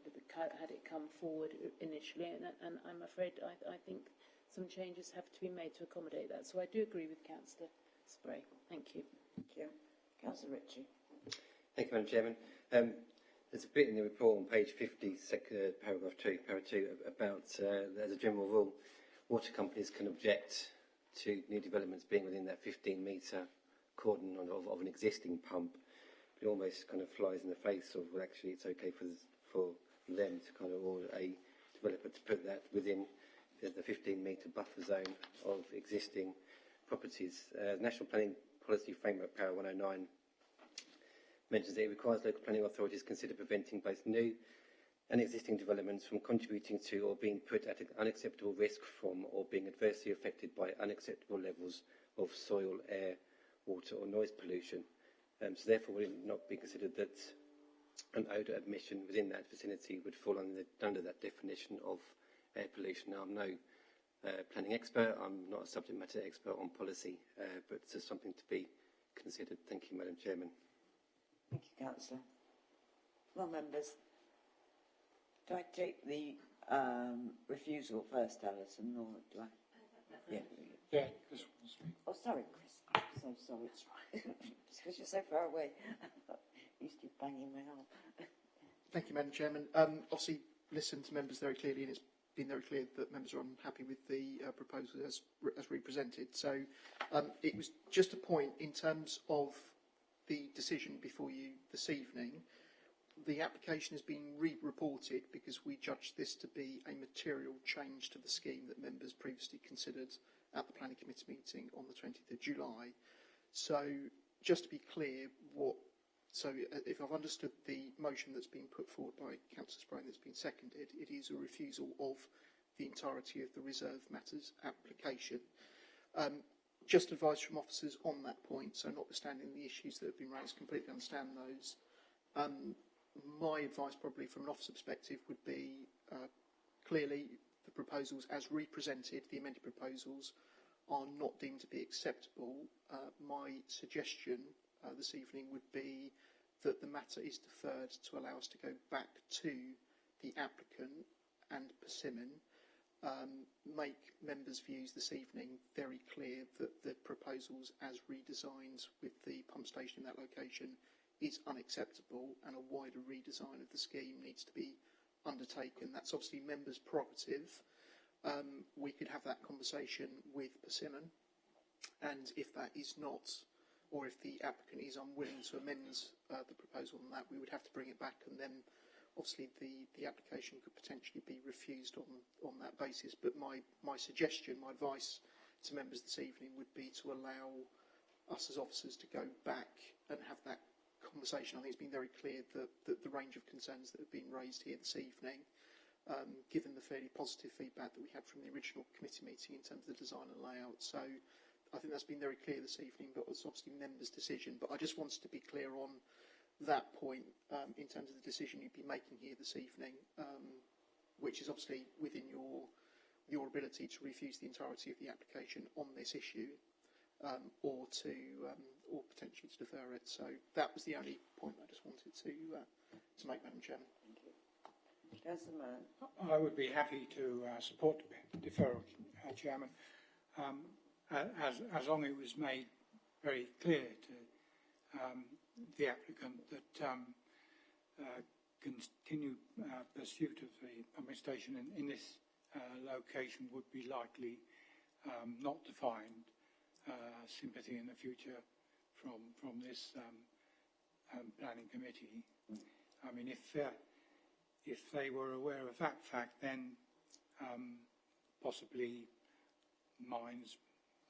had it come forward initially. And I'm afraid I think some changes have to be made to accommodate that. So I do agree with Councillor Spray. Thank you. Thank you, Councillor Ritchie. Thank you, Madam Chairman. There's a bit in the report on page 50, paragraph 2, about, as a general rule, water companies can object to new developments being within that 15-metre cordon of an existing pump. It almost kind of flies in the face of, well, actually, it's okay for them to kind of, or a developer to put that within the 15-metre buffer zone of existing properties. National Planning Policy Framework Power 109 mentions that it requires local planning authorities to consider preventing both new and existing developments from contributing to or being put at an unacceptable risk from or being adversely affected by unacceptable levels of soil, air, water or noise pollution. So therefore it would not be considered that an odour emission within that vicinity would fall under that definition of air pollution. Now, I'm no planning expert, I'm not a subject matter expert on policy, but it's just something to be considered. Thank you, Madam Chairman. Thank you, Councillor. Well, members, do I take the refusal first, Alison, or do I? Yeah. Yeah, Chris wants to speak. Oh, sorry, Chris. I'm so sorry. It's because you're so far away. Used to banging my arm. Thank you, Madam Chairman. Obviously, listened to members very clearly, and it's been very clear that members are unhappy with the proposal as represented. So it was just a point in terms of the decision before you this evening. The application has been re-reported because we judged this to be a material change to the scheme that members previously considered at the Planning Committee meeting on the 20th of July. So just to be clear, if I've understood the motion that's been put forward by Councillor Sprain that's been seconded, it is a refusal of the entirety of the Reserve Matters application. Just advice from officers on that point, so notwithstanding the issues that have been raised, completely understand those. My advice probably from an officer perspective would be clearly the proposals as represented, the amended proposals, are not deemed to be acceptable. My suggestion this evening would be that the matter is deferred to allow us to go back to the applicant and Persimmon, make members' views this evening very clear that the proposals as redesigned with the pump station in that location is unacceptable and a wider redesign of the scheme needs to be undertaken. That's obviously members' prerogative. We could have that conversation with Persimmon, and if that is not, or if the applicant is unwilling to amend the proposal on that, we would have to bring it back, and then obviously the application could potentially be refused on that basis. But my suggestion, my advice to members this evening would be to allow us as officers to go back and have that conversation. I think it's been very clear that the range of concerns that have been raised here this evening, given the fairly positive feedback that we had from the original committee meeting in terms of the design and layout. So I think that's been very clear this evening, but it's obviously members' decision. But I just wanted to be clear on that point in terms of the decision you'd be making here this evening, which is obviously within your ability to refuse the entirety of the application on this issue, or potentially to defer it. So that was the only point I just wanted to make, Madam Chairman. Thank you. Councillor Mann. I would be happy to support deferral, Chairman, as long as it was made very clear to the applicant that continued pursuit of the pumping station in this location would be likely not to find sympathy in the future from this planning committee. I mean, if they were aware of that fact, then possibly minds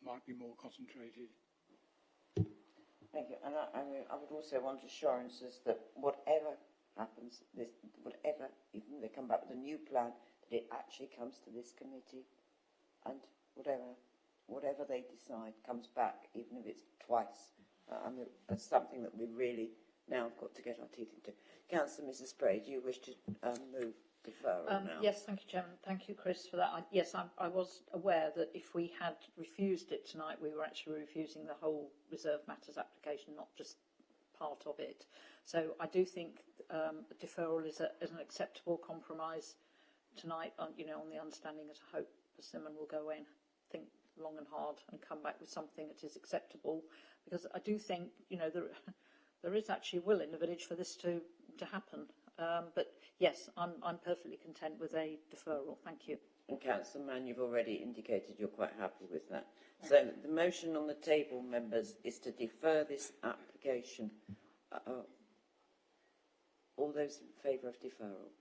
might be more concentrated. Thank you. And I would also want assurances that whatever happens, whatever, even they come back with a new plan, that it actually comes to this committee, and whatever they decide comes back, even if it's twice. I mean, that's something that we really now have got to get our teeth into. Councillor Mrs. Spray, do you wish to move deferral now? Yes, thank you, Chairman. Thank you, Chris, for that. I was aware that if we had refused it tonight, we were actually refusing the whole Reserve Matters application, not just part of it. So I do think deferral is an acceptable compromise tonight, on the understanding that I hope Persimmon will go in, think long and hard, and come back with something that is acceptable. Because I do think, there is actually will in the village for this to happen. But yes, I'm perfectly content with a deferral. Thank you. And Councillor Mann, you've already indicated you're quite happy with that. So the motion on the table, members, is to defer this application. All those in favour of deferral?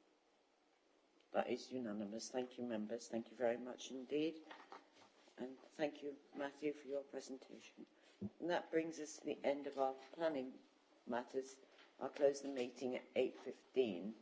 That is unanimous. Thank you, members. Thank you very much indeed. And thank you, Matthew, for your presentation. And that brings us to the end of our planning matters. I'll close the meeting at 8:15.